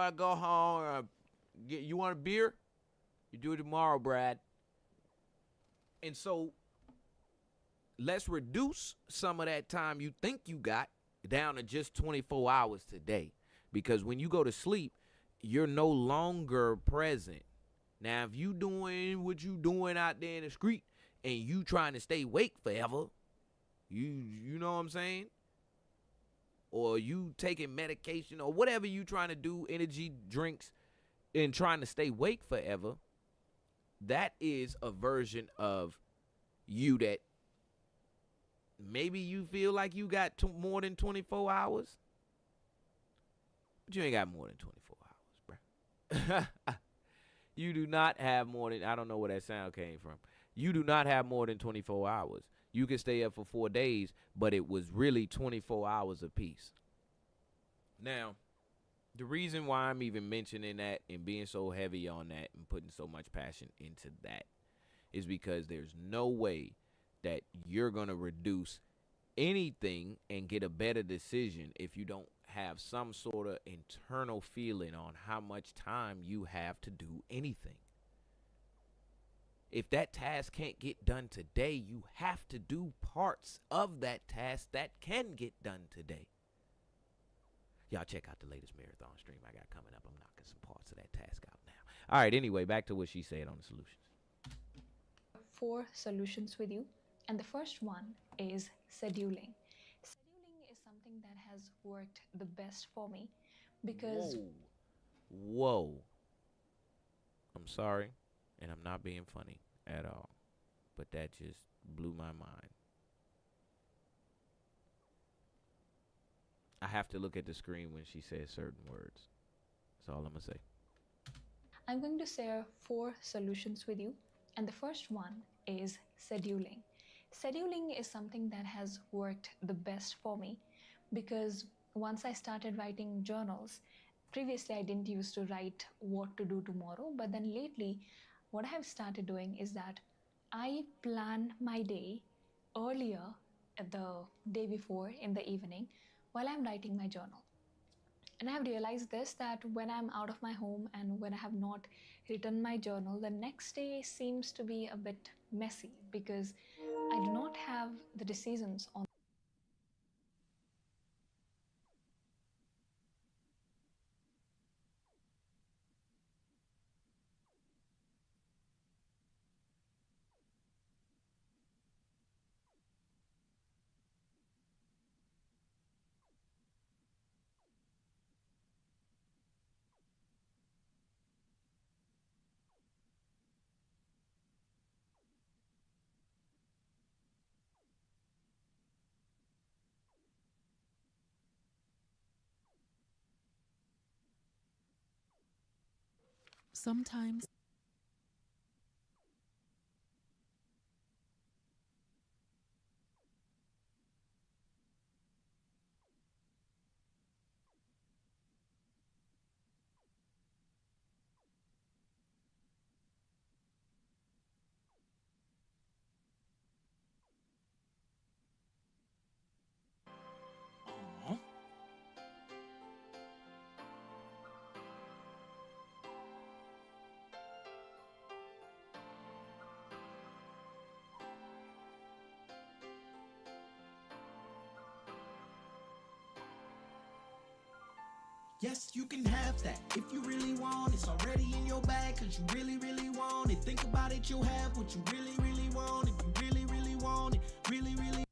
I go home, you want a beer? You do it tomorrow, Brad. And so let's reduce some of that time you think you got down to just 24 hours today. Because when you go to sleep, you're no longer present. Now, if you doing what you doing out there in the street and you trying to stay awake forever, you know what I'm saying? Or you taking medication or whatever you trying to do, energy drinks, and trying to stay awake forever, that is a version of you that maybe you feel like you got more than 24 hours, but you ain't got more than 24 hours, bro. You do not have more than, I don't know where that sound came from. You do not have more than 24 hours. You can stay up for 4 days, but it was really 24 hours apiece. Now, the reason why I'm even mentioning that and being so heavy on that and putting so much passion into that is because there's no way that you're going to reduce anything and get a better decision if you don't have some sort of internal feeling on how much time you have to do anything. If that task can't get done today, you have to do parts of that task that can get done today. Y'all check out the latest marathon stream I got coming up. I'm knocking some parts of that task out now. All right, anyway, back to what she said on the solutions. 4 solutions with you, and the first one is scheduling. Scheduling is something that has worked the best for me because Whoa. I'm sorry, and I'm not being funny at all, but that just blew my mind. I have to look at the screen when she says certain words. That's all I'm going to say. I'm going to share 4 solutions with you, and the first one is scheduling. Scheduling is something that has worked the best for me because once I started writing journals, previously I didn't used to write what to do tomorrow, but then lately what I have started doing is that I plan my day earlier, the day before in the evening, while I'm writing my journal. And I have realized this, that when I'm out of my home and when I have not written my journal, the next day seems to be a bit messy because I do not have the decisions on. Sometimes Aw. Yes, you can have that if you really want. It's already in your bag cause you really, really want it. Think about it, you'll have what you really, really want. If you really, really want it, really, really.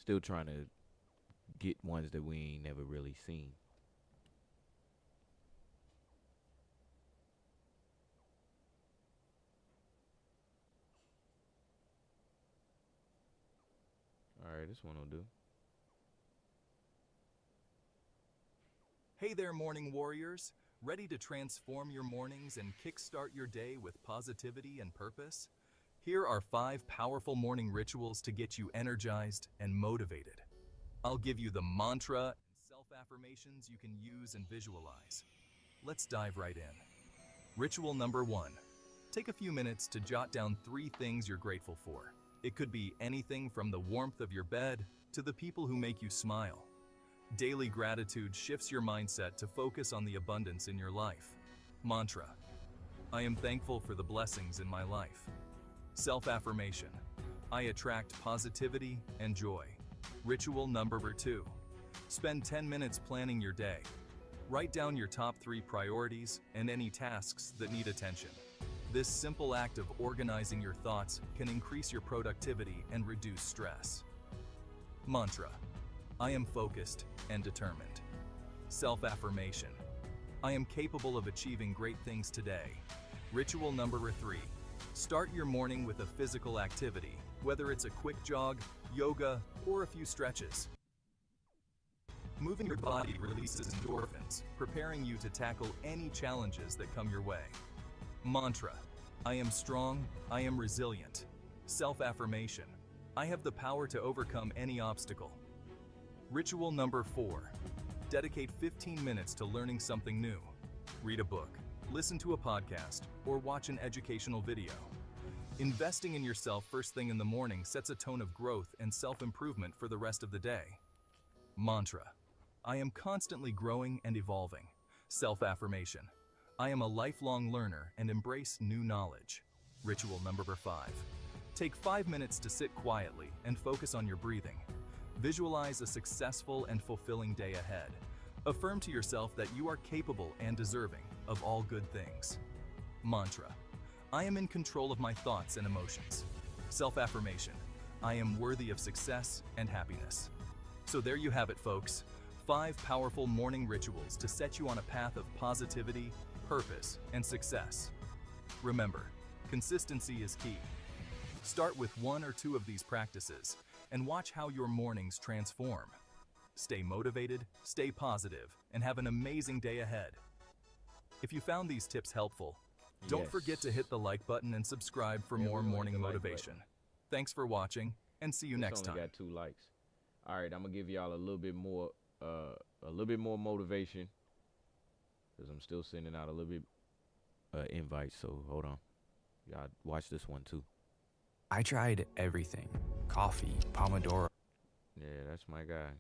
Still trying to get ones that we ain't never really seen. All right, this one will do. Hey there, morning warriors. Ready to transform your mornings and kickstart your day with positivity and purpose? Here are 5 powerful morning rituals to get you energized and motivated. I'll give you the mantra and self-affirmations you can use and visualize. Let's dive right in. Ritual number 1. Take a few minutes to jot down 3 things you're grateful for. It could be anything from the warmth of your bed to the people who make you smile. Daily gratitude shifts your mindset to focus on the abundance in your life. Mantra: I am thankful for the blessings in my life. Self-affirmation: I attract positivity and joy. Ritual number 2. Spend 10 minutes planning your day. Write down your top 3 priorities and any tasks that need attention. This simple act of organizing your thoughts can increase your productivity and reduce stress. Mantra: I am focused and determined. Self-affirmation: I am capable of achieving great things today. Ritual number 3. Start your morning with a physical activity, whether it's a quick jog, yoga, or a few stretches. Moving your body releases endorphins, preparing you to tackle any challenges that come your way. Mantra: I am strong, I am resilient. Self-affirmation: I have the power to overcome any obstacle. Ritual number 4. Dedicate 15 minutes to learning something new. Read a book, listen to a podcast, or watch an educational video. Investing in yourself first thing in the morning sets a tone of growth and self-improvement for the rest of the day. Mantra: I am constantly growing and evolving. Self-affirmation: I am a lifelong learner and embrace new knowledge. Ritual number 5. Take 5 minutes to sit quietly and focus on your breathing. Visualize a successful and fulfilling day ahead. Affirm to yourself that you are capable and deserving of all good things. Mantra: I am in control of my thoughts and emotions. Self-affirmation: I am worthy of success and happiness. So there you have it, folks. 5 powerful morning rituals to set you on a path of positivity, purpose, and success. Remember, consistency is key. Start with 1 or 2 of these practices and watch how your mornings transform. Stay motivated, stay positive, and have an amazing day ahead. If you found these tips helpful, don't forget to hit the like button and subscribe for more morning motivation. Thanks for watching, and see you next time. Only got 2 likes. All right, I'm gonna give y'all a little bit more motivation, because I'm still sending out a little bit invites. So hold on, y'all watch this one too. I tried everything. Coffee, Pomodoro. Yeah, that's my guy.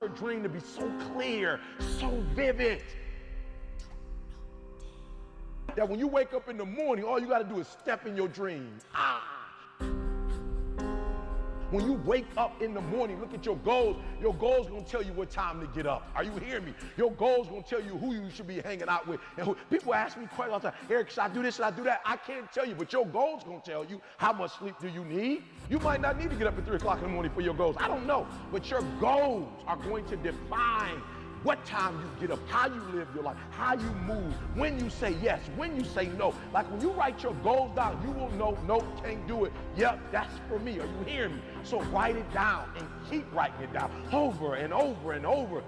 A dream to be so clear, so vivid, that when you wake up in the morning, all you got to do is step in your dream. When you wake up in the morning, look at your goals. Your goals gonna tell you what time to get up. Are you hearing me? Your goals gonna tell you who you should be hanging out with. And who, people ask me questions all the time. Eric, should I do this? Should I do that? I can't tell you, but your goals gonna tell you how much sleep do you need. You might not need to get up at 3 o'clock in the morning for your goals. I don't know, but your goals are going to define what time you get up, how you live your life, how you move, when you say yes, when you say no. Like when you write your goals down, you will know, nope, can't do it. Yep, that's for me. Are you hearing me? So write it down and keep writing it down over and over and over.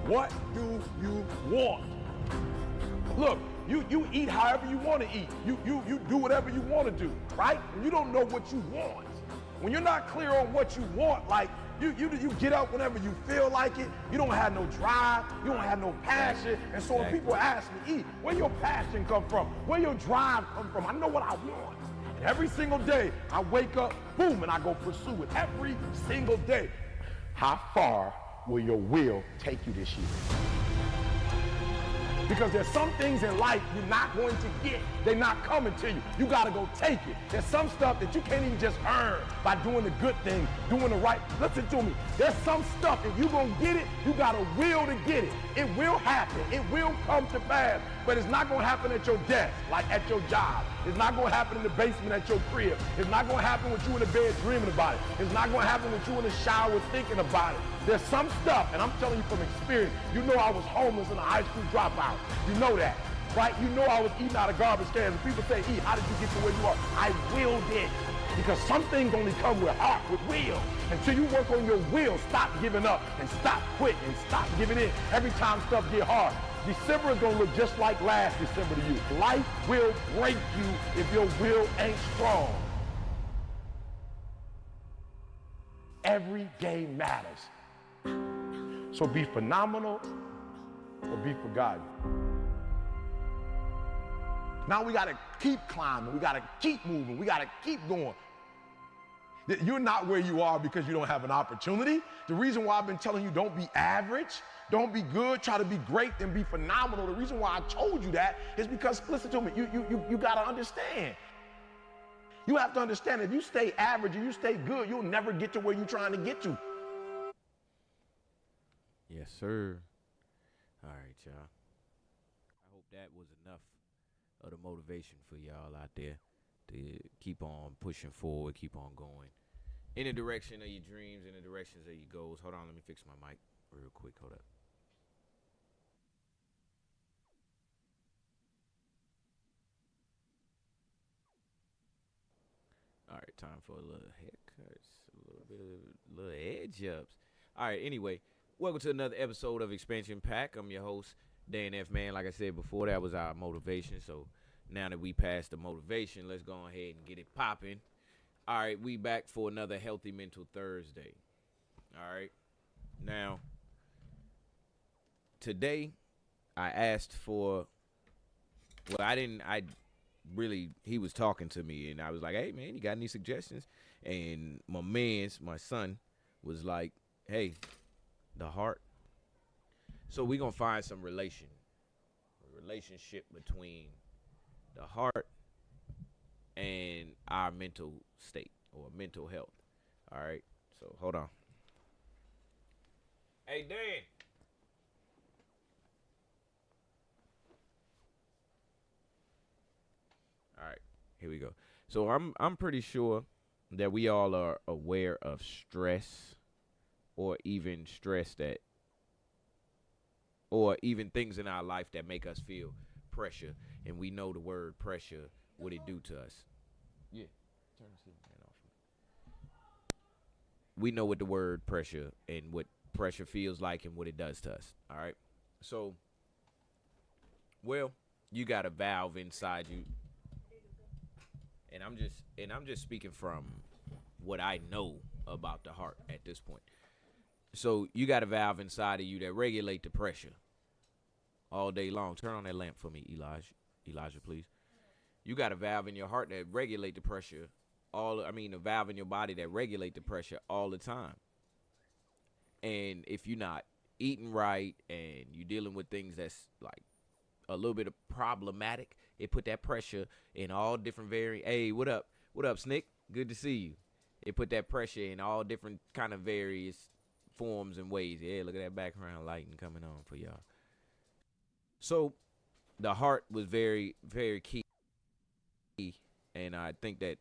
What do you want? Look, you eat however you want to eat. You do whatever you want to do, right? And you don't know what you want. When you're not clear on what you want, like you get up whenever you feel like it, you don't have no drive, you don't have no passion, and so when people ask me, where your passion come from? Where your drive come from? I know what I want. And every single day, I wake up, boom, and I go pursue it every single day. How far will your will take you this year? Because there's some things in life you're not going to get. They're not coming to you. You got to go take it. There's some stuff that you can't even just earn by doing the good thing, doing the right. Listen to me. There's some stuff, if you're going to get it, you got a will to get it. It will happen. It will come to pass. But it's not gonna happen at your desk, like at your job. It's not gonna happen in the basement at your crib. It's not gonna happen with you in the bed dreaming about it. It's not gonna happen with you in the shower thinking about it. There's some stuff, and I'm telling you from experience, you know I was homeless and a high school dropout. You know that, right? You know I was eating out of garbage cans. And people say, E, how did you get to where you are? I willed it. Because some things only come with heart, with will. Until you work on your will, stop giving up and stop quitting and stop giving in every time stuff get hard. December is going to look just like last December to you. Life will break you if your will ain't strong. Every game matters. So be phenomenal or be forgotten. Now we got to keep climbing. We got to keep moving. We got to keep going. You're not where you are because you don't have an opportunity. The reason why I've been telling you don't be average, don't be good, try to be great, then be phenomenal. The reason why I told you that is because, listen to me, you got to understand. You have to understand if you stay average and you stay good, you'll never get to where you're trying to get to. Yes, sir. All right, y'all. I hope that was enough of the motivation for y'all out there to keep on pushing forward, keep on going in the direction of your dreams, in the directions of your goals. Hold on, let me fix my mic real quick. Hold up. All right, time for a little haircuts, a little bit of little edge ups. All right, anyway, welcome to another episode of Expansion Pack. I'm your host, Dan F. Man. Like I said before, that was our motivation. So now that we passed the motivation, let's go ahead and get it popping. All right, we back for another Healthy Mental Thursday. All right, now today I asked for, he was talking to me and I was like, hey man, you got any suggestions? And my son was like, hey, the heart. So we gonna find some relationship between the heart and our mental state or mental health. All right, so hold on. Hey Dan. All right, here we go. So I'm pretty sure that we all are aware of stress, or even or even things in our life that make us feel pressure, and we know the word pressure, what it do to us. Yeah, turn the ceiling fan off. We know what the word pressure and what pressure feels like and what it does to us. All right, so you got a valve inside you. And I'm just speaking from what I know about the heart at this point. So you got a valve inside of you that regulate the pressure all day long. Turn on that lamp for me, Elijah, please. You got a valve in your heart that regulate the pressure a valve in your body that regulate the pressure all the time. And if you're not eating right and you're dealing with things that's like a little bit of problematic, it put that pressure in all different Hey, what up? What up, Snick? Good to see you. It put that pressure in all different kind of various forms and ways. Yeah, look at that background lighting coming on for y'all. So the heart was very, very key. And I think that,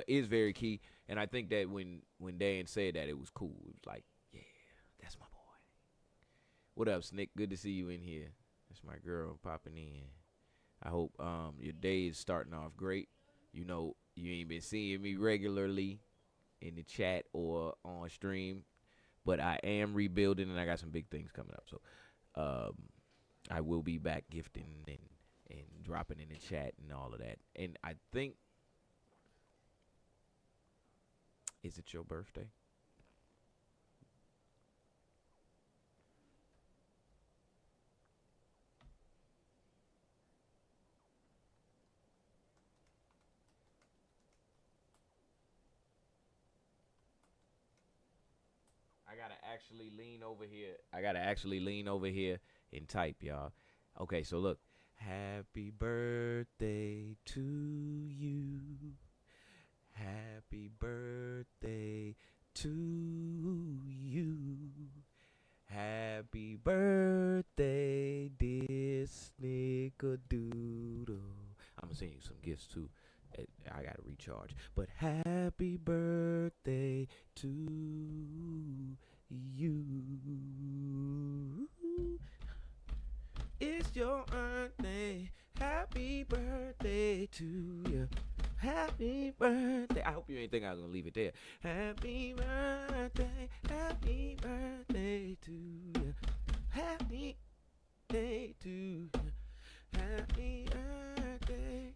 is very key. And I think that when Dan said that, it was cool. It was like, yeah, that's my boy. What up, Snick? Good to see you in here. That's my girl popping in. I hope your day is starting off great. You know, you ain't been seeing me regularly in the chat or on stream, but I am rebuilding and I got some big things coming up. So I will be back gifting and dropping in the chat and all of that. And I think, is it your birthday? I gotta actually lean over here and type, y'all. Okay, so look. Happy birthday to you. Happy birthday to you. Happy birthday, dear Snickerdoodle. gifts too. I gotta recharge. But happy birthday to you. It's your birthday. Happy birthday to you. Happy birthday. I hope you ain't think I was gonna leave it there. Happy birthday to you. Happy day to you. Happy birthday. Happy birthday.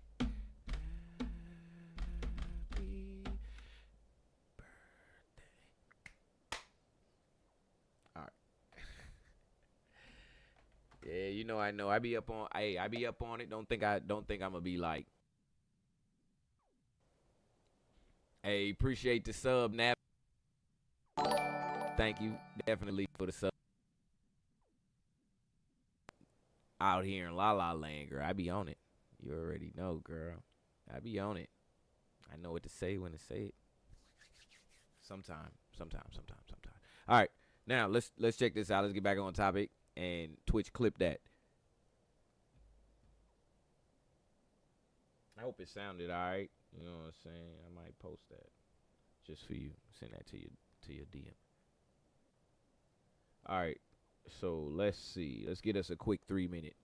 All right. Yeah, you know I know. I be up on it. Don't think I'm gonna be like, hey, appreciate the sub, Nap. Thank you definitely for the sub. Out here in La La Land, girl. I be on it. You already know, girl. I be on it. I know what to say when to say it. Sometimes. All right, now let's check this out. Let's get back on topic and Twitch clip that. I hope it sounded all right. You know what I'm saying? I might post that just for you. Send that to your DM. All right. So let's see. Let's get us a quick 3-minute.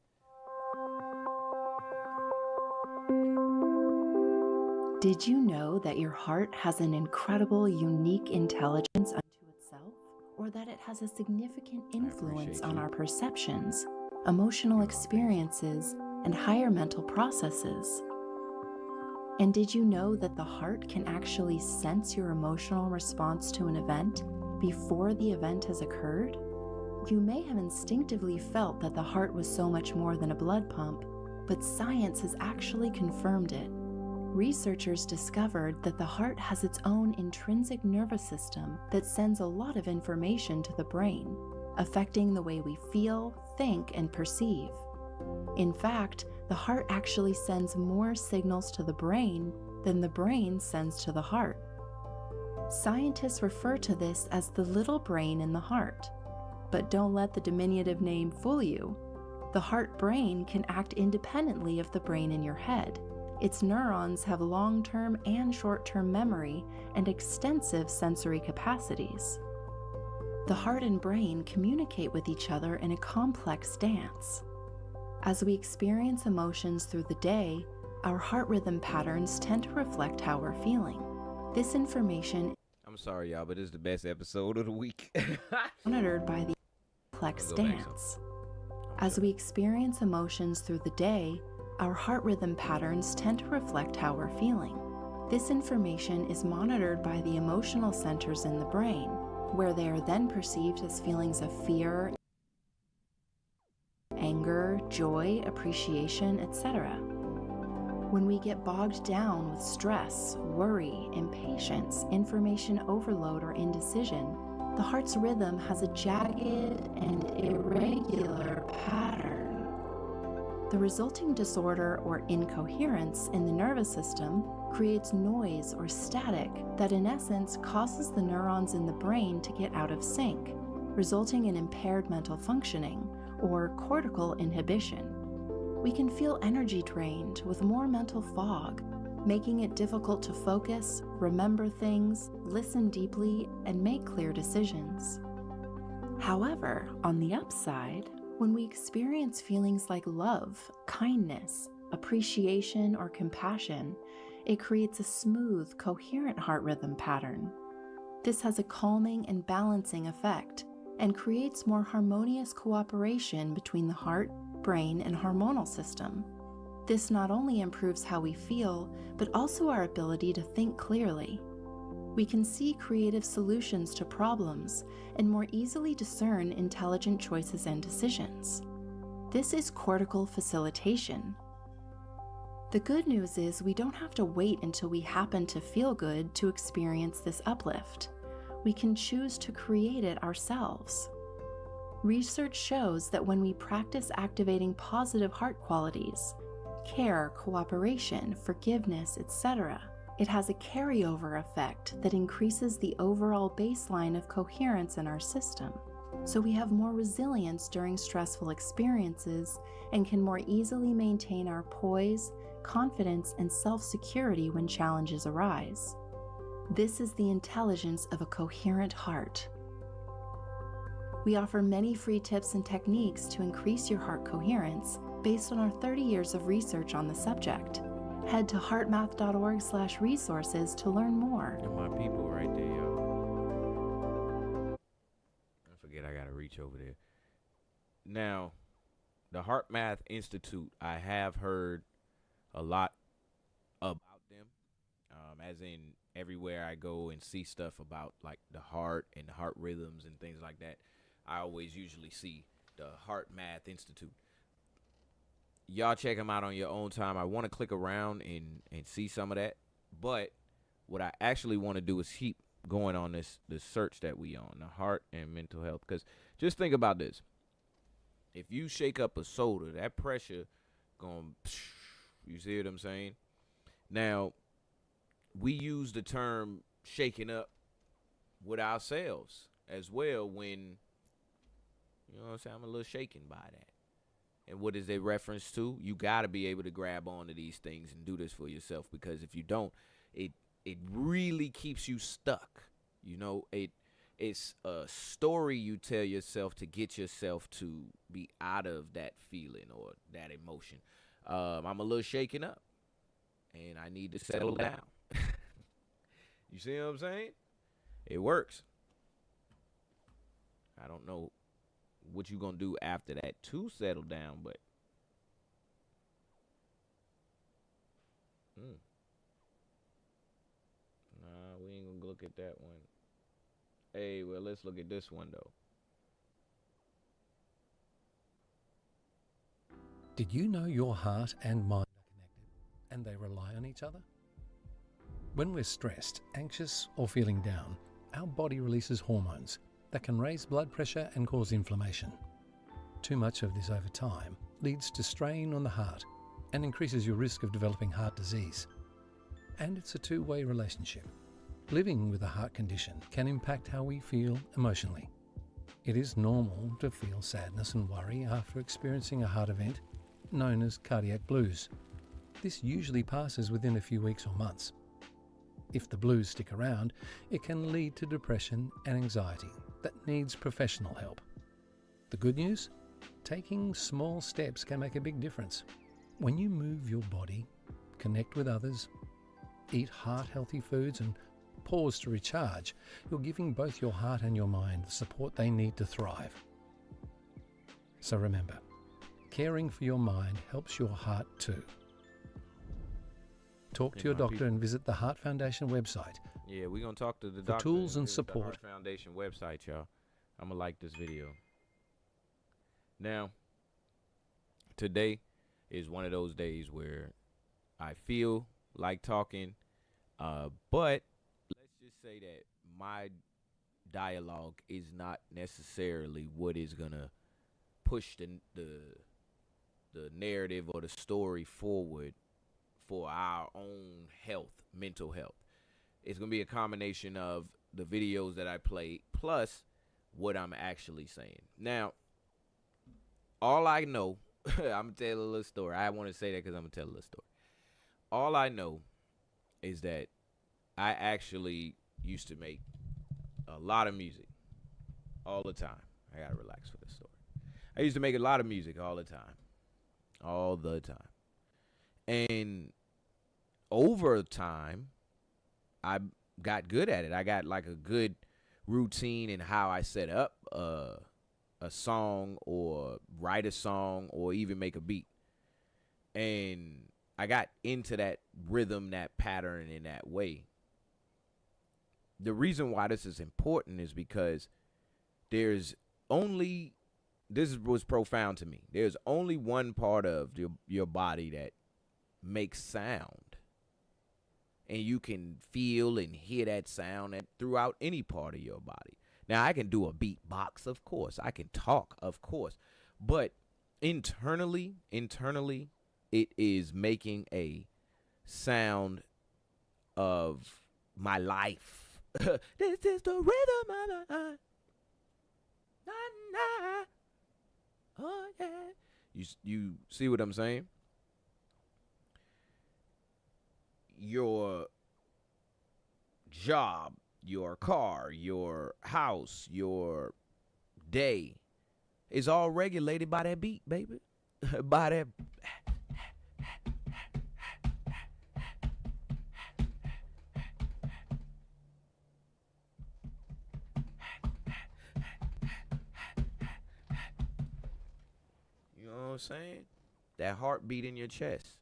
Did you know that your heart has an incredible, unique intelligence unto itself? Or that it has a significant influence on our perceptions, emotional experiences, and higher mental processes? And did you know that the heart can actually sense your emotional response to an event before the event has occurred? You may have instinctively felt that the heart was so much more than a blood pump, but science has actually confirmed it. Researchers discovered that the heart has its own intrinsic nervous system that sends a lot of information to the brain, affecting the way we feel, think, and perceive. In fact, the heart actually sends more signals to the brain than the brain sends to the heart. Scientists refer to this as the little brain in the heart. But don't let the diminutive name fool you. The heart-brain can act independently of the brain in your head. Its neurons have long-term and short-term memory and extensive sensory capacities. The heart and brain communicate with each other in a complex dance. As we experience emotions through the day, our heart rhythm patterns tend to reflect how we're feeling. This information, I'm sorry, y'all, but this is the best episode of the week. monitored by the complex dance. As we experience emotions through the day, our heart rhythm patterns tend to reflect how we're feeling. This information is monitored by the emotional centers in the brain, where they are then perceived as feelings of fear, anger, joy, appreciation, etc. When we get bogged down with stress, worry, impatience, information overload, or indecision, the heart's rhythm has a jagged and irregular pattern. The resulting disorder or incoherence in the nervous system creates noise or static that in essence causes the neurons in the brain to get out of sync, resulting in impaired mental functioning or cortical inhibition. We can feel energy drained with more mental fog, making it difficult to focus, remember things, listen deeply, and make clear decisions. However, on the upside, when we experience feelings like love, kindness, appreciation, or compassion, it creates a smooth, coherent heart rhythm pattern. This has a calming and balancing effect and creates more harmonious cooperation between the heart, brain, and hormonal system. This not only improves how we feel, but also our ability to think clearly. We can see creative solutions to problems and more easily discern intelligent choices and decisions. This is cortical facilitation. The good news is we don't have to wait until we happen to feel good to experience this uplift. We can choose to create it ourselves. Research shows that when we practice activating positive heart qualities, care, cooperation, forgiveness, etc., it has a carryover effect that increases the overall baseline of coherence in our system. So we have more resilience during stressful experiences and can more easily maintain our poise, confidence, and self-security when challenges arise. This is the intelligence of a coherent heart. We offer many free tips and techniques to increase your heart coherence based on our 30 years of research on the subject. Head to heartmath.org/resources to learn more. And my people right there, y'all. I forget I gotta reach over there. Now, the Heart Math Institute, I have heard a lot about them. As in everywhere I go and see stuff about like the heart and the heart rhythms and things like that, I always usually see the Heart Math Institute. Y'all check them out on your own time. I want to click around and see some of that. But what I actually want to do is keep going on this search that we on, the heart and mental health. Because just think about this. If you shake up a soda, that pressure going, you see what I'm saying? Now, we use the term shaking up with ourselves as well when, you know what I'm saying, I'm a little shaken by that. And what is it reference to? You got to be able to grab onto these things and do this for yourself, because if you don't, it really keeps you stuck. You know, it's a story you tell yourself to get yourself to be out of that feeling or that emotion. I'm a little shaken up and I need to settle down. You see what I'm saying? It works. I don't know what you gonna do after that to settle down, but nah, we ain't gonna look at that one. Hey, well, let's look at this one though. Did you know your heart and mind are connected and they rely on each other? When we're stressed, anxious, or feeling down, our body releases hormones that can raise blood pressure and cause inflammation. Too much of this over time leads to strain on the heart and increases your risk of developing heart disease. And it's a two-way relationship. Living with a heart condition can impact how we feel emotionally. It is normal to feel sadness and worry after experiencing a heart event known as cardiac blues. This usually passes within a few weeks or months. If the blues stick around, it can lead to depression and anxiety that needs professional help. The good news? Taking small steps can make a big difference. When you move your body, connect with others, eat heart-healthy foods, and pause to recharge, you're giving both your heart and your mind the support they need to thrive. So remember, caring for your mind helps your heart too. Talk to your doctor and visit the Heart Foundation website. Yeah, we're going to talk to the for doctor. Tools and visit support. The Heart Foundation website, y'all. I'm going to like this video. Now, today is one of those days where I feel like talking, but let's just say that my dialogue is not necessarily what is going to push the narrative or the story forward for our own health, mental health. It's going to be a combination of the videos that I played plus what I'm actually saying. Now, all I know, I'm going to tell a little story. I want to say that because I'm going to tell a little story. All I know is that I actually used to make a lot of music all the time. I got to relax for this story. I used to make a lot of music all the time. All the time. And over time, I got good at it. I got like a good routine in how I set up a song or write a song or even make a beat. And I got into that rhythm, that pattern in that way. The reason why this is important is because this was profound to me. There's only one part of your body that makes sound. And you can feel and hear that sound throughout any part of your body. Now, I can do a beatbox, of course. I can talk, of course. But internally, it is making a sound of my life. This is the rhythm of my life. Oh, yeah. You see what I'm saying? your job, your car, your house, your day is all regulated by that beat, baby. By that. You know what I'm saying? That heartbeat in your chest.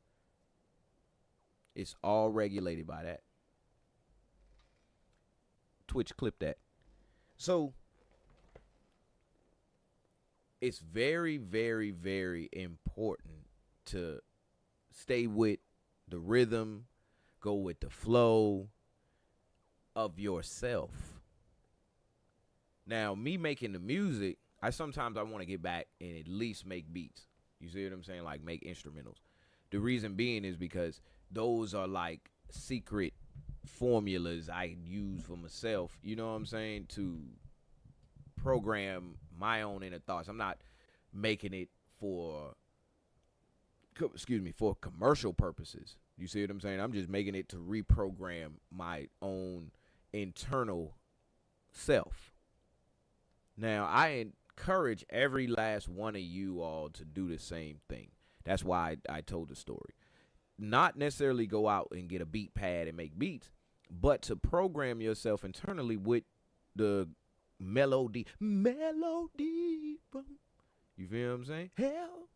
It's all regulated by that. Twitch clip that. So it's very, very, very important to stay with the rhythm, go with the flow of yourself. Now, me making the music, I want to get back and at least make beats. You see what I'm saying? Like make instrumentals. The reason being is because those are like secret formulas I use for myself, you know what I'm saying, to program my own inner thoughts. I'm not making it for commercial purposes. You see what I'm saying? I'm just making it to reprogram my own internal self. Now, I encourage every last one of you all to do the same thing. That's why I told the story. Not necessarily go out and get a beat pad and make beats, but to program yourself internally with the melody. You feel what I'm saying? Hell.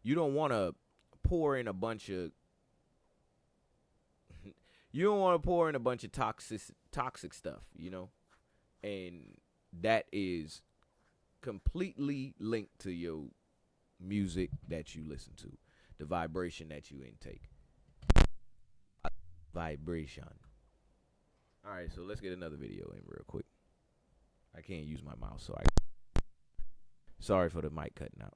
You don't want to pour in a bunch of toxic stuff, you know? And that is completely linked to your music that you listen to, the vibration that you intake. Vibration. All right, so let's get another video in real quick. I can't use my mouse, so sorry for the mic cutting out.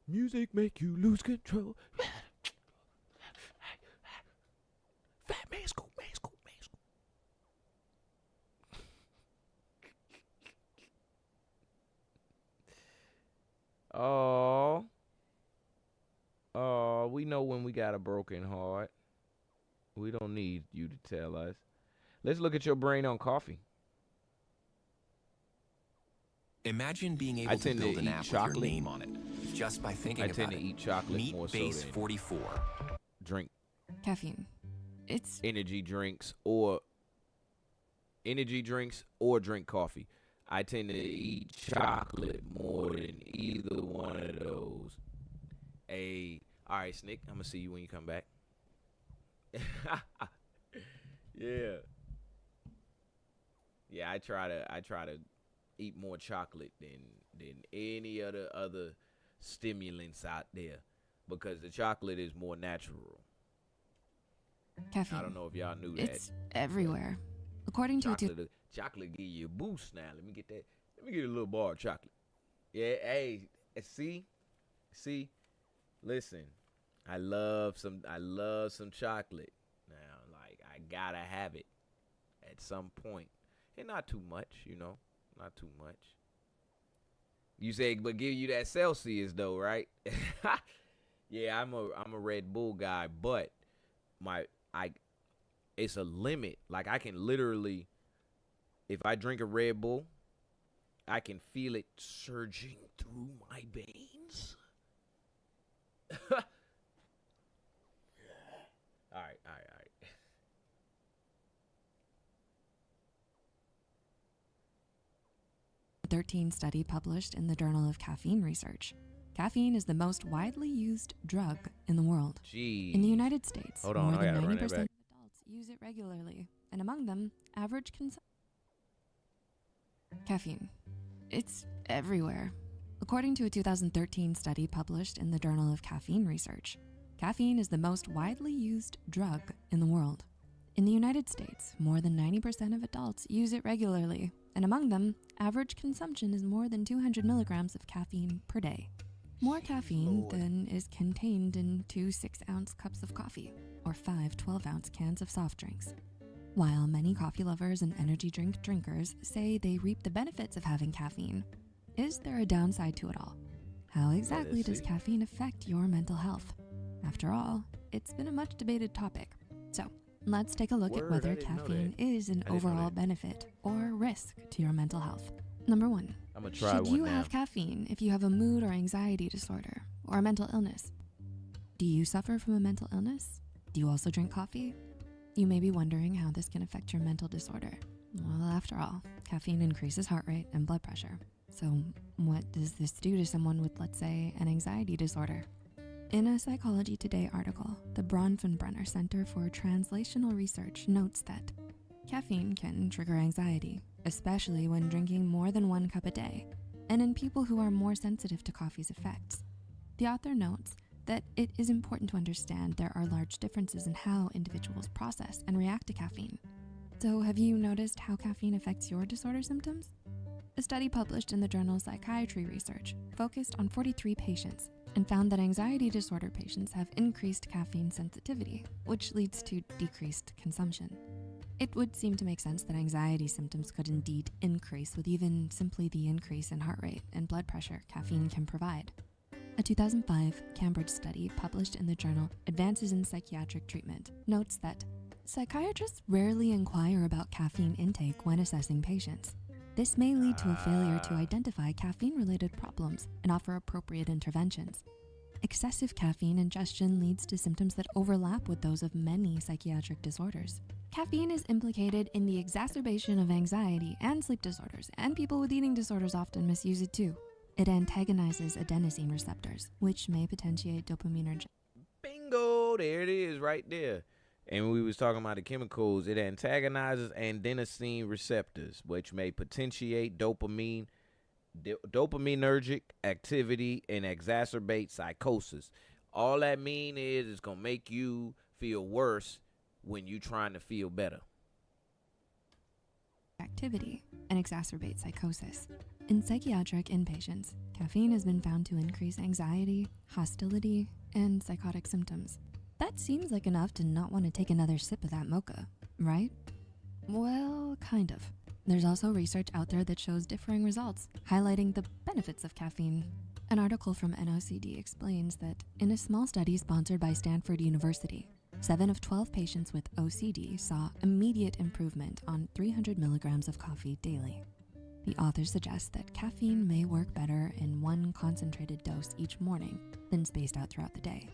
Music make you lose control. Fat man school. Oh, we know when we got a broken heart. We don't need you to tell us. Let's look at your brain on coffee. Imagine being able to build an app with your name on it just by thinking about it. I tend to eat chocolate Meet more so Base than 44. drink Caffeine. It's energy drinks or drink coffee. I tend to eat chocolate more than either one of those. All right, Snick, I'm gonna see you when you come back. Yeah. I try to eat more chocolate than any of the other stimulants out there because the chocolate is more natural. caffeine. I don't know if y'all knew that. It's everywhere. According to chocolate give you a boost now. Let me get a little bar of chocolate. Yeah, hey, see? Listen, I love some chocolate. Now, like I gotta have it at some point. And not too much, you know. Not too much. You say, but give you that Celsius though, right? Yeah, I'm a Red Bull guy, but it's a limit. Like I can literally, if I drink a Red Bull, I can feel it surging through my veins. All right. 13 study published in the Journal of Caffeine Research. Caffeine is the most widely used drug in the world. Jeez. In the United States, Hold on, more I than gotta run 90% that of back. adults use it regularly, and among them, average consumption. Caffeine. It's everywhere. According to a 2013 study published in the Journal of Caffeine Research, caffeine is the most widely used drug in the world. In the United States, more than 90% of adults use it regularly, and among them, average consumption is more than 200 milligrams of caffeine per day. More caffeine than is contained in 2 6-ounce cups of coffee, or 5 12-ounce cans of soft drinks. While many coffee lovers and energy drink drinkers say they reap the benefits of having caffeine, Is there a downside to it all? How exactly does caffeine affect your mental health? After all, it's been a much debated topic. So let's take a look at whether caffeine is an overall benefit or risk to your mental health. Number 1, I'm gonna try should one you now. have caffeine if you have a mood or anxiety disorder or a mental illness? Do you suffer from a mental illness? Do you also drink coffee? You may be wondering how this can affect your mental disorder. Well, after all, caffeine increases heart rate and blood pressure. So what does this do to someone with, let's say, an anxiety disorder? In a Psychology Today article, the Bronfenbrenner Center for Translational Research notes that caffeine can trigger anxiety, especially when drinking more than 1 cup a day, and in people who are more sensitive to coffee's effects. The author notes that it is important to understand there are large differences in how individuals process and react to caffeine. So have you noticed how caffeine affects your disorder symptoms? A study published in the journal Psychiatry Research focused on 43 patients and found that anxiety disorder patients have increased caffeine sensitivity, which leads to decreased consumption. It would seem to make sense that anxiety symptoms could indeed increase with even simply the increase in heart rate and blood pressure caffeine can provide. A 2005 Cambridge study published in the journal Advances in Psychiatric Treatment notes that psychiatrists rarely inquire about caffeine intake when assessing patients. This may lead to a failure to identify caffeine-related problems and offer appropriate interventions. Excessive caffeine ingestion leads to symptoms that overlap with those of many psychiatric disorders. Caffeine is implicated in the exacerbation of anxiety and sleep disorders, and people with eating disorders often misuse it too. It antagonizes adenosine receptors, which may potentiate dopaminergic. Bingo, there it is right there. And when we was talking about the chemicals, it antagonizes adenosine receptors, which may potentiate dopaminergic activity and exacerbate psychosis. All that mean is it's going to make you feel worse when you trying to feel better. Activity and exacerbate psychosis. In psychiatric inpatients, caffeine has been found to increase anxiety, hostility, and psychotic symptoms. That seems like enough to not want to take another sip of that mocha, right? Well, kind of. There's also research out there that shows differing results, highlighting the benefits of caffeine. An article from NOCD explains that in a small study sponsored by Stanford University, 7 of 12 patients with OCD saw immediate improvement on 300 milligrams of coffee daily. The authors suggest that caffeine may work better in one concentrated dose each morning than spaced out throughout the day,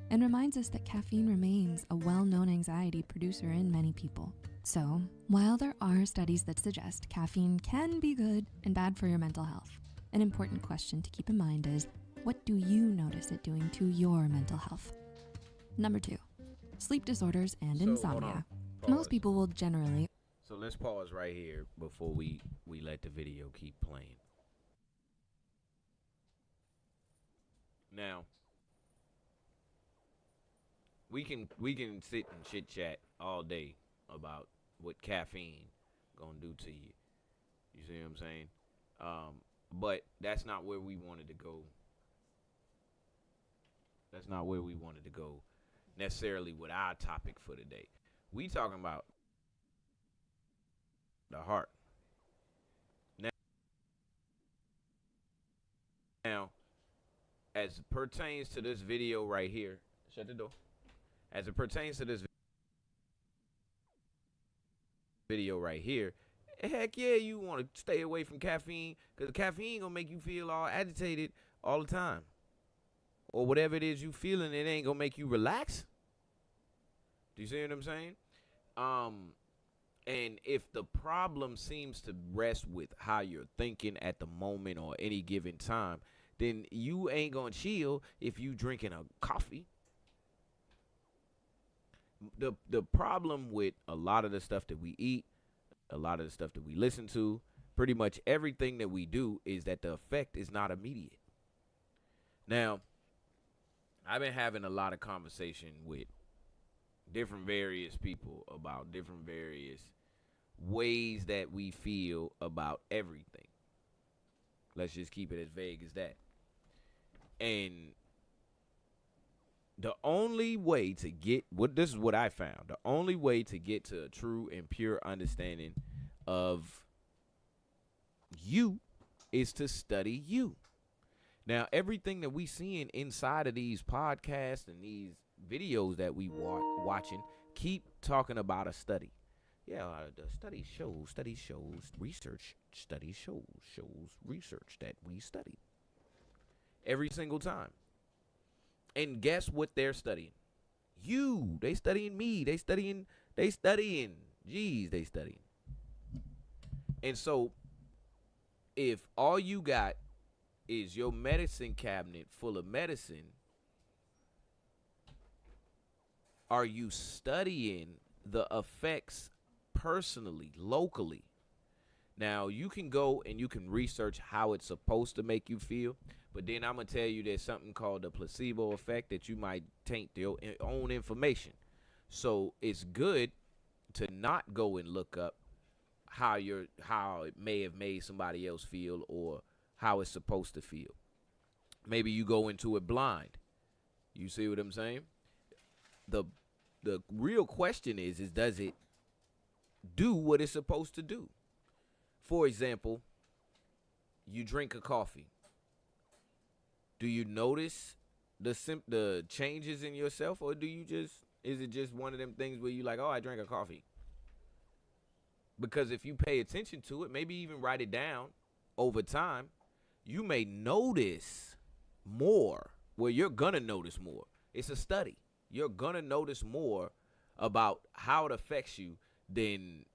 and reminds us that caffeine remains a well-known anxiety producer in many people. So, while there are studies that suggest caffeine can be good and bad for your mental health, an important question to keep in mind is, what do you notice it doing to your mental health? Number 2, sleep disorders and insomnia. Most people will generally... So let's pause right here before we let the video keep playing. Now, we can sit and chit chat all day about what caffeine gonna do to you. You see what I'm saying? But that's not where we wanted to go. That's not where we wanted to go necessarily with our topic for today. We talking about the heart. Now, as it pertains to this video right here, shut the door. As it pertains to this video right here, heck yeah, you want to stay away from caffeine, because caffeine gonna make you feel all agitated all the time. Or whatever it is you feeling, it ain't gonna make you relax. Do you see what I'm saying? And if the problem seems to rest with how you're thinking at the moment or any given time, then you ain't gonna chill if you drinking a coffee. The problem with a lot of the stuff that we eat, a lot of the stuff that we listen to, pretty much everything that we do is that the effect is not immediate. Now, I've been having a lot of conversation with different various people about different various ways that we feel about everything. Let's just keep it as vague as that. And the only way to get this is what I found. The only way to get to a true and pure understanding of you is to study you. Now, everything that we seeing inside of these podcasts and these videos that we watching keep talking about a study. Yeah, the study shows, research study shows research that we study every single time. And guess what they're studying? You. They studying me. They studying. Jeez, they studying. And so, if all you got is your medicine cabinet full of medicine, are you studying the effects personally, locally? Now, you can go and you can research how it's supposed to make you feel, but then I'm going to tell you there's something called the placebo effect that you might taint your own information. So it's good to not go and look up how it may have made somebody else feel or how it's supposed to feel. Maybe you go into it blind. You see what I'm saying? The real question is does it do what it's supposed to do? For example, you drink a coffee. Do you notice the changes in yourself, or is it just one of them things where you like, oh, I drank a coffee? Because if you pay attention to it, maybe even write it down over time, you may notice more. Well, you're going to notice more. It's a study. You're going to notice more about how it affects you than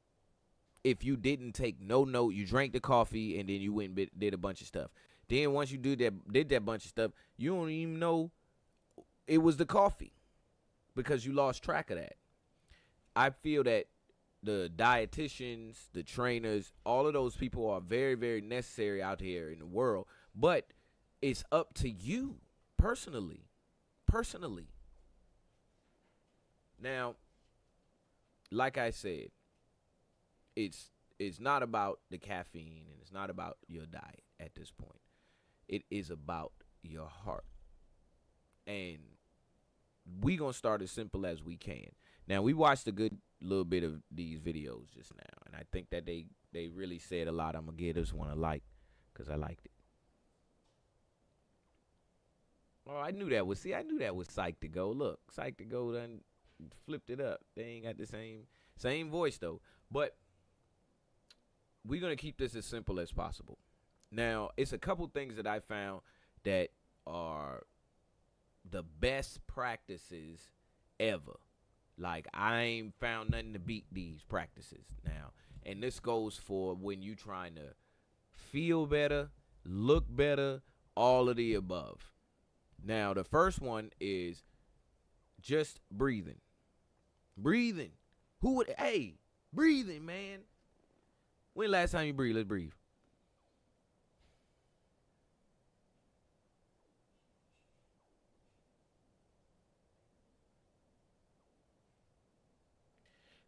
if you didn't take no note. You drank the coffee and then you went and did a bunch of stuff. Then once you did that bunch of stuff, you don't even know it was the coffee because you lost track of that. I feel that the dietitians, the trainers, all of those people are very, very necessary out here in the world. But it's up to you personally. Now, like I said, it's not about the caffeine and it's not about your diet at this point. It is about your heart. And we going to start as simple as we can. Now, we watched a good little bit of these videos just now, and I think that they really said a lot. I'm going to give this one a like because I liked it. Oh, I knew that was Psych to Go. Look, Psych to Go done flipped it up. They ain't got the same voice, though. But we're going to keep this as simple as possible. Now, it's a couple things that I found that are the best practices ever. Like, I ain't found nothing to beat these practices now. And this goes for when you trying to feel better, look better, all of the above. Now, the first one is just breathing. Breathing. Breathing, man. When last time you breathe? Let's breathe.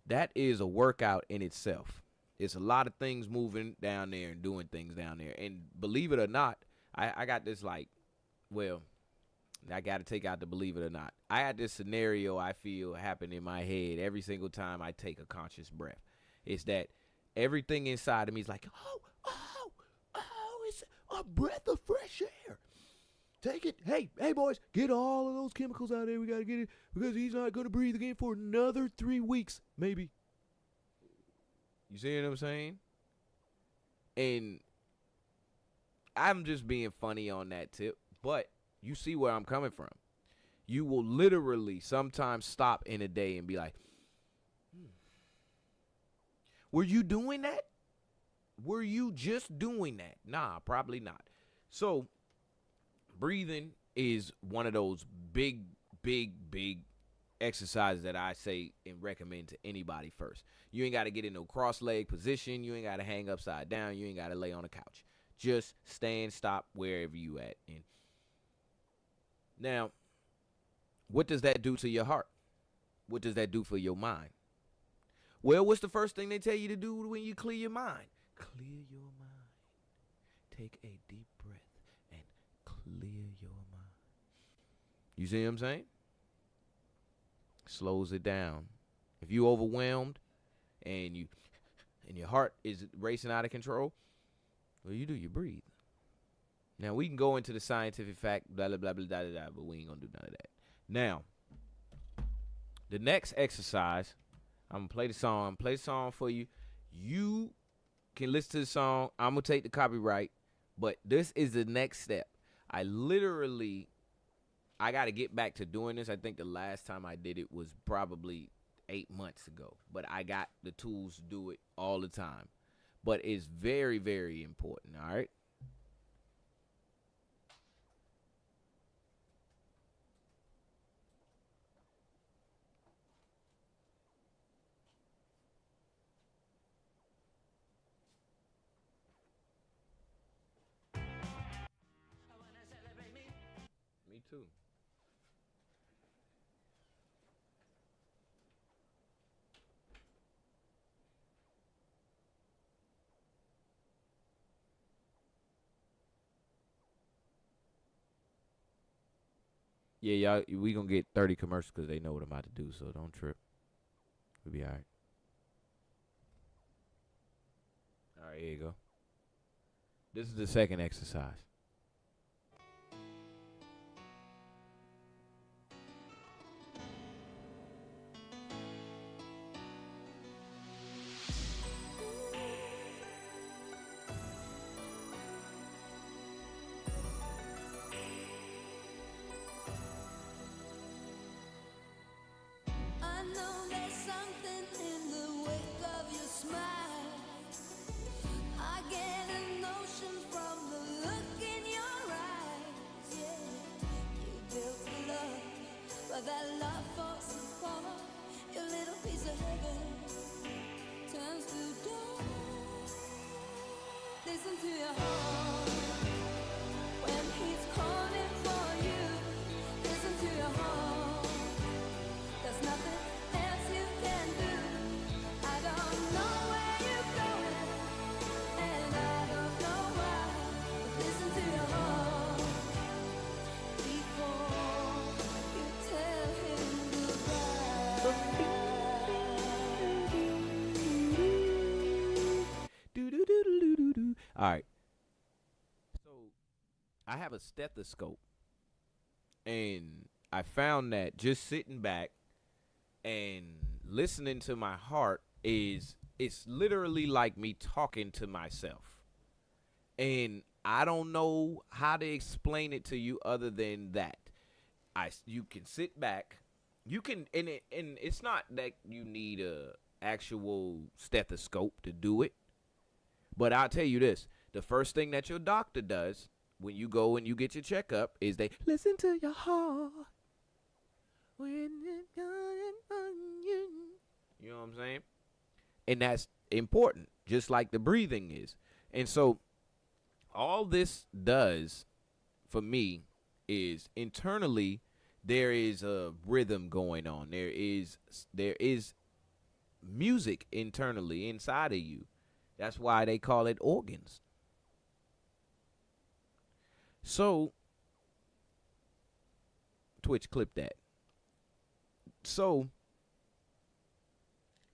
That is a workout in itself. It's a lot of things moving down there and doing things down there. And believe it or not, I got this I got to take out the believe it or not. I had this scenario I feel happen in my head every single time I take a conscious breath. It's that everything inside of me is like, it's a breath of fresh air. Take it. Hey, boys, get all of those chemicals out of there. We got to get it because he's not going to breathe again for another 3 weeks, maybe. You see what I'm saying? And I'm just being funny on that tip, but you see where I'm coming from. You will literally sometimes stop in a day and be like, were you doing that? Were you just doing that? Nah, probably not. So breathing is one of those big exercises that I say and recommend to anybody first. You ain't got to get in no cross-leg position. You ain't got to hang upside down. You ain't got to lay on a couch. Just stand, stop wherever you at. And now, what does that do to your heart? What does that do for your mind? Well, what's the first thing they tell you to do when you clear your mind? Clear your mind. Take a deep breath and clear your mind. You see what I'm saying? Slows it down. If you overwhelmed and your heart is racing out of control, what do? You breathe. Now, we can go into the scientific fact, blah, blah, blah, blah, blah, blah, but we ain't going to do none of that. Now, the next exercise, I'm going to play the song. Play the song for you. You can listen to the song. I'm going to take the copyright, but this is the next step. I got to get back to doing this. I think the last time I did it was probably 8 months ago, but I got the tools to do it all the time. But it's very, very important, all right? Me too. Yeah, y'all, we gonna get 30 commercials because they know what I'm about to do, so don't trip. We'll be all right. All right, here you go. This is the second exercise. I know there's something in the wake of your smile. I get a notion from the look in your eyes. Yeah, you built the love, but that love falls apart. Your little piece of heaven turns to dawn. Listen to your heart when he's calling for you. Listen to your heart. There's nothing else you can do. I don't know where you're going, and I don't know why. But listen to your heart before you tell him Do-do-do-do-do-do. All right. So I have a stethoscope, and I found that just sitting back and listening to my heart it's literally like me talking to myself. And I don't know how to explain it to you other than that. You can sit back. You can and it's not that you need a actual stethoscope to do it. But I'll tell you this, the first thing that your doctor does when you go and you get your checkup is they listen to your heart. When it's coming on you. You know what I'm saying? And that's important, just like the breathing is. And so all this does for me is internally there is a rhythm going on. There is music internally inside of you. That's why they call it organs. So Twitch, clip that. So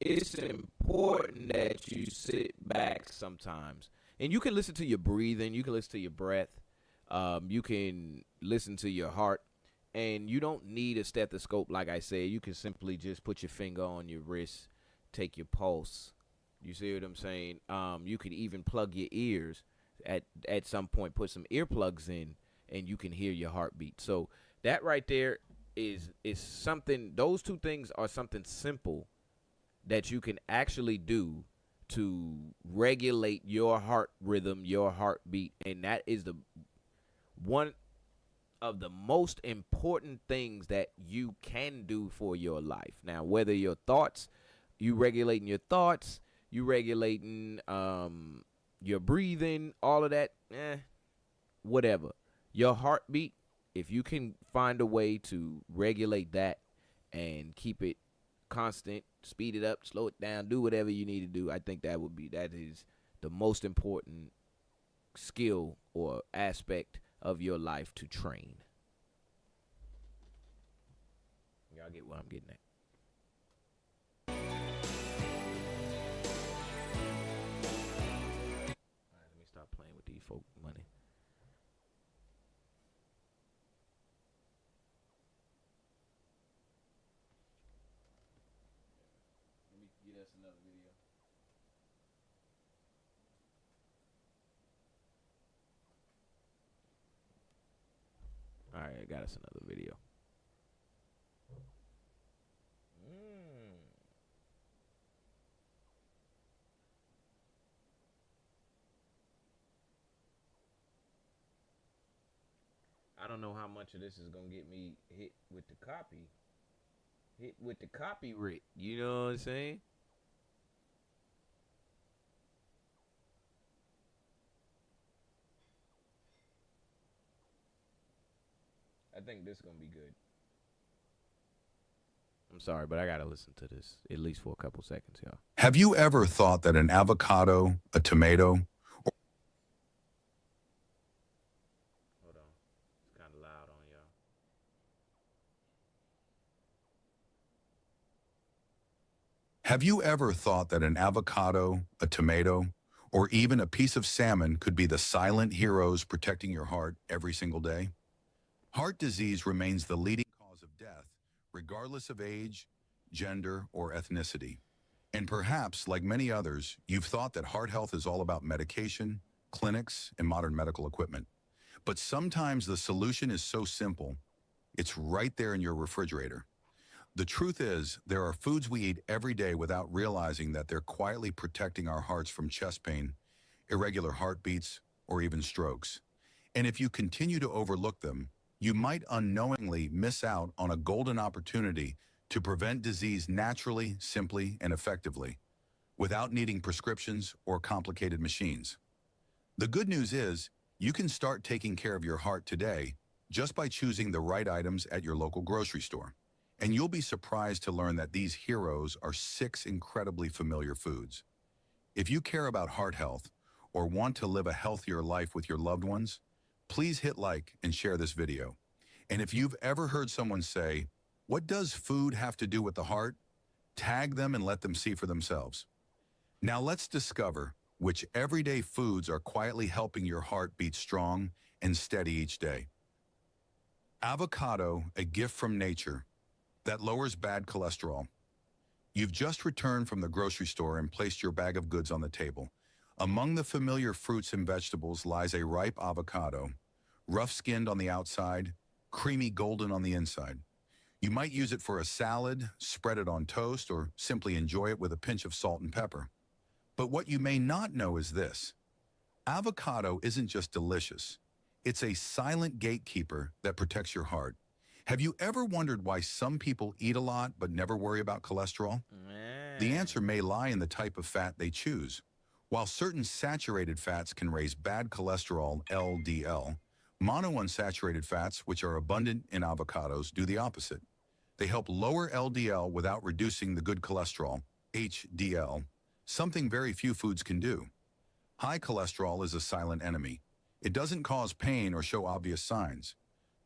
it's important that you sit back sometimes. And you can listen to your breathing. You can listen to your breath. You can listen to your heart. And you don't need a stethoscope, like I said. You can simply just put your finger on your wrist, take your pulse. You see what I'm saying? You could even plug your ears at some point, put some earplugs in, and you can hear your heartbeat. So that right there is something. Those two things are something simple that you can actually do to regulate your heart rhythm, your heartbeat, and that is the one of the most important things that you can do for your life. Now, whether your thoughts, you regulating your thoughts, you regulating your breathing, all of that, whatever. Your heartbeat, if you can find a way to regulate that and keep it constant, speed it up, slow it down, do whatever you need to do, I think that is the most important skill or aspect of your life to train. Y'all get what I'm getting at. All right, let me stop playing with these folk money. right, I got us another video. I don't know how much of this is gonna get me hit with the copy. Hit with the copyright. You know what I'm saying? I think this is gonna be good. I'm sorry, but I gotta listen to this at least for a couple seconds, y'all. Have you ever thought that an avocado, a tomato, Hold on. It's kind of loud on y'all. have you ever thought that an avocado, a tomato, or even a piece of salmon could be the silent heroes protecting your heart every single day? Heart disease remains the leading cause of death, regardless of age, gender, or ethnicity. And perhaps, like many others, you've thought that heart health is all about medication, clinics, and modern medical equipment. But sometimes the solution is so simple, it's right there in your refrigerator. The truth is, there are foods we eat every day without realizing that they're quietly protecting our hearts from chest pain, irregular heartbeats, or even strokes. And if you continue to overlook them, you might unknowingly miss out on a golden opportunity to prevent disease naturally, simply, and effectively, without needing prescriptions or complicated machines. The good news is, you can start taking care of your heart today just by choosing the right items at your local grocery store. And you'll be surprised to learn that these heroes are 6 incredibly familiar foods. If you care about heart health or want to live a healthier life with your loved ones, please hit like and share this video. And if you've ever heard someone say, "What does food have to do with the heart?" tag them and let them see for themselves. Now let's discover which everyday foods are quietly helping your heart beat strong and steady each day. Avocado, a gift from nature that lowers bad cholesterol. You've just returned from the grocery store and placed your bag of goods on the table. Among the familiar fruits and vegetables lies a ripe avocado, rough-skinned on the outside, creamy golden on the inside. You might use it for a salad, spread it on toast, or simply enjoy it with a pinch of salt and pepper. But what you may not know is this. Avocado isn't just delicious. It's a silent gatekeeper that protects your heart. Have you ever wondered why some people eat a lot but never worry about cholesterol? The answer may lie in the type of fat they choose. While certain saturated fats can raise bad cholesterol, LDL, monounsaturated fats, which are abundant in avocados, do the opposite. They help lower LDL without reducing the good cholesterol, HDL, something very few foods can do. High cholesterol is a silent enemy. It doesn't cause pain or show obvious signs.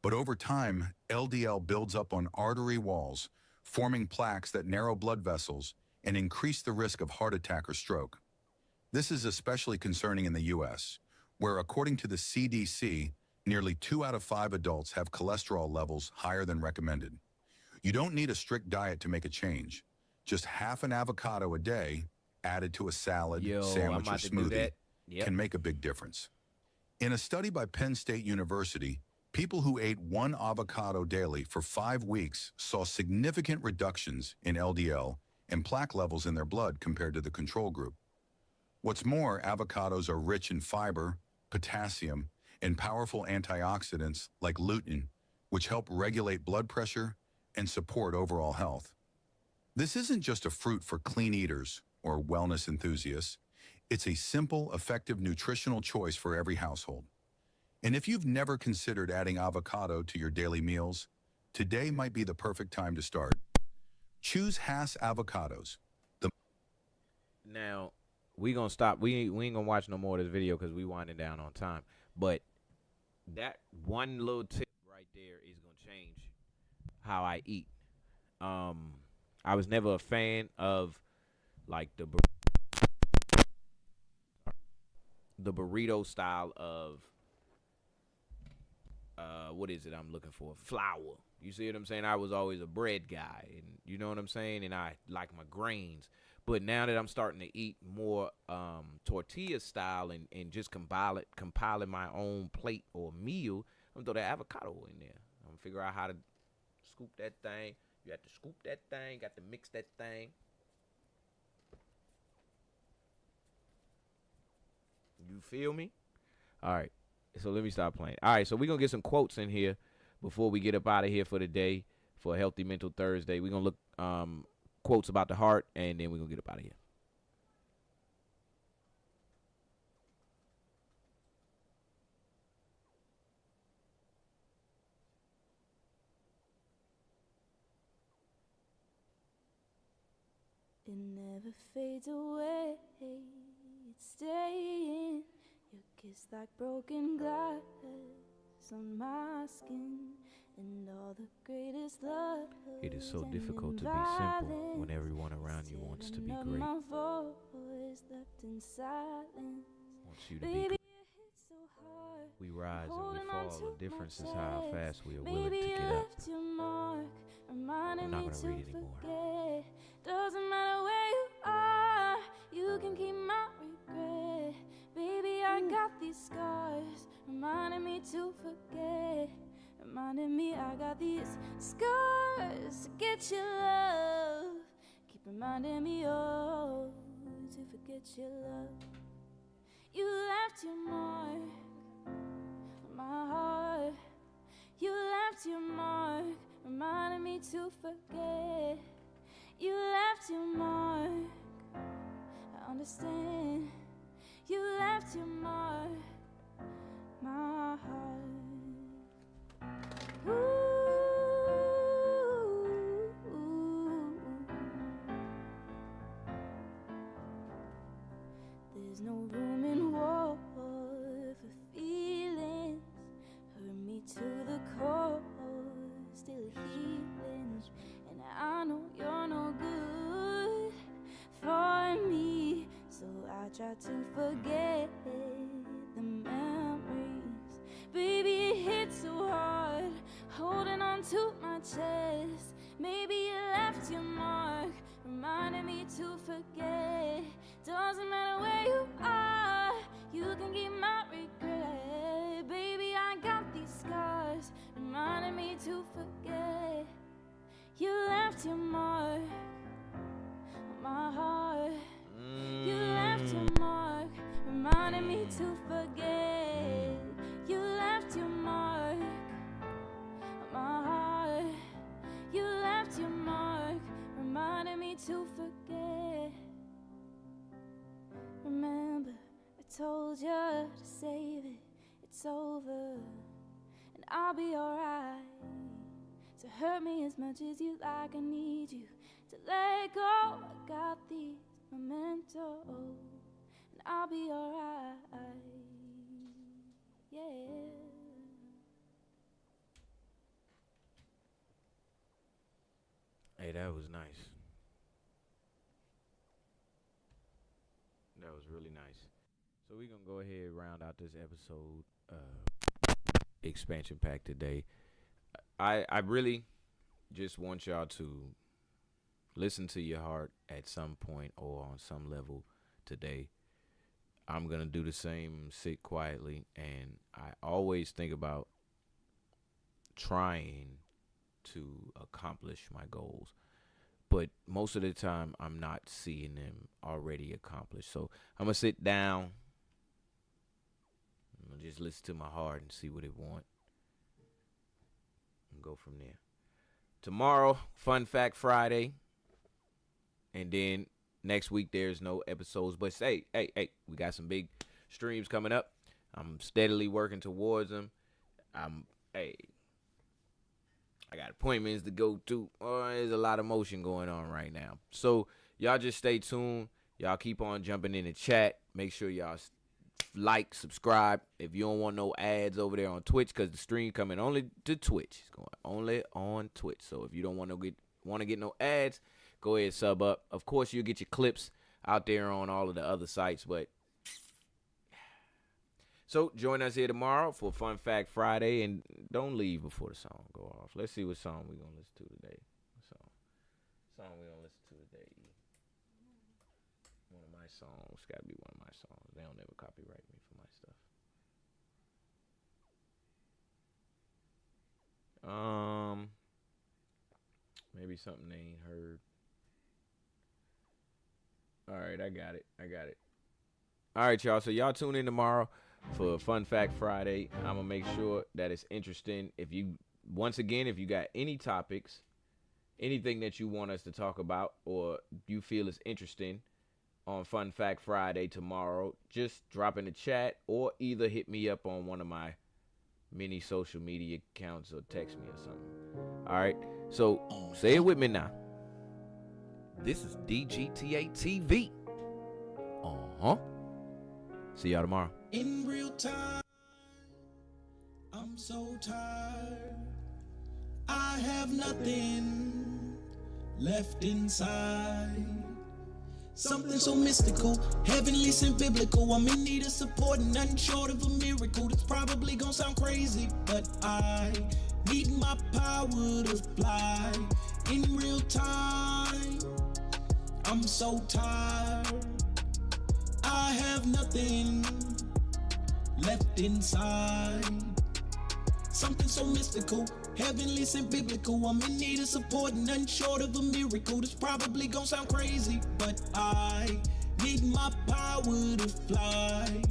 But over time, LDL builds up on artery walls, forming plaques that narrow blood vessels and increase the risk of heart attack or stroke. This is especially concerning in the U.S., where according to the CDC, nearly 2 out of 5 adults have cholesterol levels higher than recommended. You don't need a strict diet to make a change. Just half an avocado a day, added to a salad, sandwich, or smoothie, can make a big difference. In a study by Penn State University, people who ate 1 avocado daily for 5 weeks saw significant reductions in LDL and plaque levels in their blood compared to the control group. What's more, avocados are rich in fiber, potassium, and powerful antioxidants like lutein, which help regulate blood pressure and support overall health. This isn't just a fruit for clean eaters or wellness enthusiasts. It's a simple, effective nutritional choice for every household. And if you've never considered adding avocado to your daily meals, today might be the perfect time to start. Choose Hass avocados. Now, we gonna stop. We ain't gonna watch no more of this video because we winding down on time. But that one little tip right there is gonna change how I eat. I was never a fan of like the burrito style of what is it I'm looking for? Flour. You see what I'm saying? I was always a bread guy, and you know what I'm saying? And I like my grains. But now that I'm starting to eat more tortilla style and just compiling my own plate or meal, I'm gonna throw that avocado in there. I'm gonna figure out how to scoop that thing. You have to scoop that thing. Got to mix that thing. You feel me? All right. So let me stop playing. All right. So we're gonna get some quotes in here before we get up out of here for the day for a Healthy Mental Thursday. We're gonna look quotes about the heart, and then we're gonna get up out of here. It never fades away, it's staying. Your kiss like broken glass on my skin, and all the greatest love. It is so difficult to be simple when everyone around you wants to be great. My voice left in silence. Wants you to be great. We rise and we fall. The difference is how fast we are willing to get up. I'm not going to read anymore. Doesn't matter where you are, you can keep my regret. Baby, I got these scars, reminding me to forget. Reminding me I got these scars to get your love. Keep reminding me, oh, to forget your love. You left your mark on my heart. You left your mark, reminding me to forget. You left your mark, I understand. You left your mark, my heart. There's no room in war for feelings. Hurt me to the core, still healing. And I know you're no good for me, so I try to forget the memories. Baby, it hit so hard, holding on to my chest. Maybe you left your mark, reminding me to forget. Doesn't matter where you are, you can keep my regret. Baby, I got these scars, reminding me to forget. You left your mark on my heart. You left your mark, reminding me to forget. You left your mark on my heart. You left your mark, reminding me to forget. Remember, I told you to save it. It's over, and I'll be alright. So hurt me as much as you like. I need you to let go. I got these mementos, and I'll be alright. Yeah. Hey, that was nice. That was really nice. So we're going to go ahead and round out this episode, expansion pack today. I really just want y'all to listen to your heart at some point or on some level today. I'm going to do the same, sit quietly, and I always think about trying to accomplish my goals. But most of the time, I'm not seeing them already accomplished. So I'm going to sit down. I'm going to just listen to my heart and see what it wants. And go from there. Tomorrow, Fun Fact Friday. And then next week, there's no episodes. But hey, we got some big streams coming up. I'm steadily working towards them. I got appointments to go to. There's a lot of motion going on right now. So y'all just stay tuned. Y'all keep on jumping in the chat. Make sure y'all like, subscribe. If you don't want no ads over there on Twitch, because the stream coming only to Twitch. It's going only on Twitch. So if you don't want to get no ads, go ahead and sub up. Of course, you'll get your clips out there on all of the other sites. But so join us here tomorrow for Fun Fact Friday, and don't leave before the song go off. Let's see what song we're gonna listen to today. Song we're gonna listen to today. One of my songs. Gotta be one of my songs. They don't ever copyright me for my stuff. me something they ain't heard. All right, I got it. All right, y'all. So y'all tune in tomorrow for Fun Fact Friday. I'm gonna make sure that it's interesting. If you got any topics, anything that you want us to talk about, or you feel is interesting on Fun Fact Friday tomorrow, just drop in the chat or either hit me up on one of my many social media accounts or text me or something. All right. So say it with me now. This is DGTA TV. See y'all tomorrow. In real time, I'm so tired. I have nothing left inside. Something so mystical, heavenly and biblical. I'm in need of support and nothing short of a miracle. That's probably gonna sound crazy, but I need my power to fly. In real time, I'm so tired. I have nothing left inside. Something so mystical, heavenly and biblical. I'm in need of support and nothing short of a miracle. This probably gonna sound crazy, but I need my power to fly.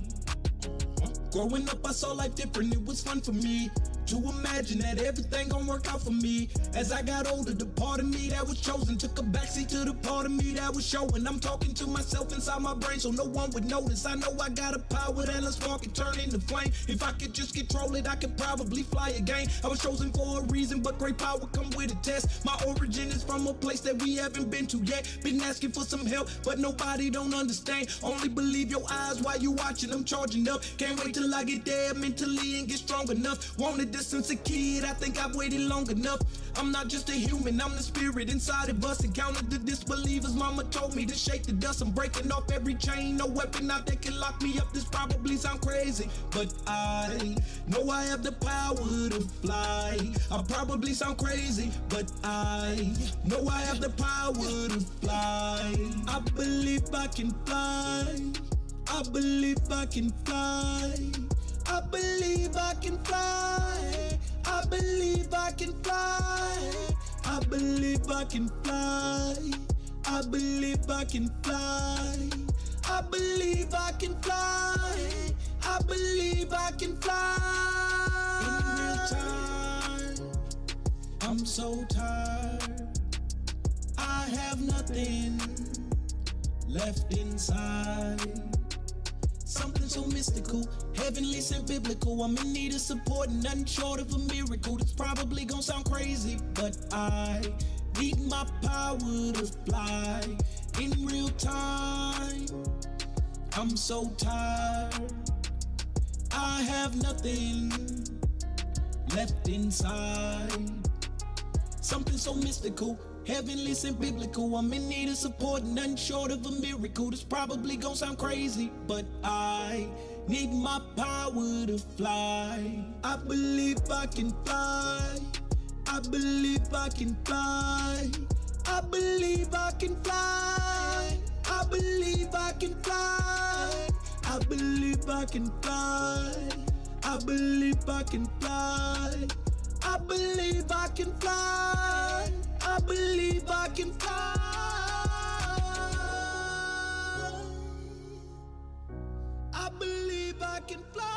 Growing up, I saw life different. It was fun for me to imagine that everything gon' work out for me. As I got older, the part of me that was chosen took a backseat to the part of me that was showing. I'm talking to myself inside my brain so no one would notice. I know I got a power that'll spark and turn into flame. If I could just control it, I could probably fly again. I was chosen for a reason, but great power come with a test. My origin is from a place that we haven't been to yet. Been asking for some help, but nobody don't understand. Only believe your eyes while you watching them charging up. Can't wait till I get there mentally and get strong enough. Wanted this since a kid, I think I've waited long enough. I'm not just a human, I'm the spirit inside of us. Encountered the disbelievers, mama told me to shake the dust. I'm breaking off every chain, no weapon out there can lock me up. This probably sound crazy, but I know I have the power to fly. I probably sound crazy, but I know I have the power to fly. I believe I can fly. I believe I can fly. I believe I can fly. I believe I can fly. I believe I can fly. I believe I can fly. I believe I can fly. I believe I can fly. In real time, I'm so tired. I have nothing left inside. Something so mystical, heavenly and biblical. I'm in need of support and nothing short of a miracle. That's probably gonna sound crazy, but I need my power to fly. In real time, I'm so tired. I have nothing left inside. Something so mystical, heavenly and biblical. I'm in need of support, nothing short of a miracle. This probably gonna sound crazy, but I need my power to fly. I believe I can fly. I believe I can fly. I believe I can fly. I believe I can fly. I believe I can fly. I believe I can fly. I believe I can fly. I believe I can fly. I believe I can fly.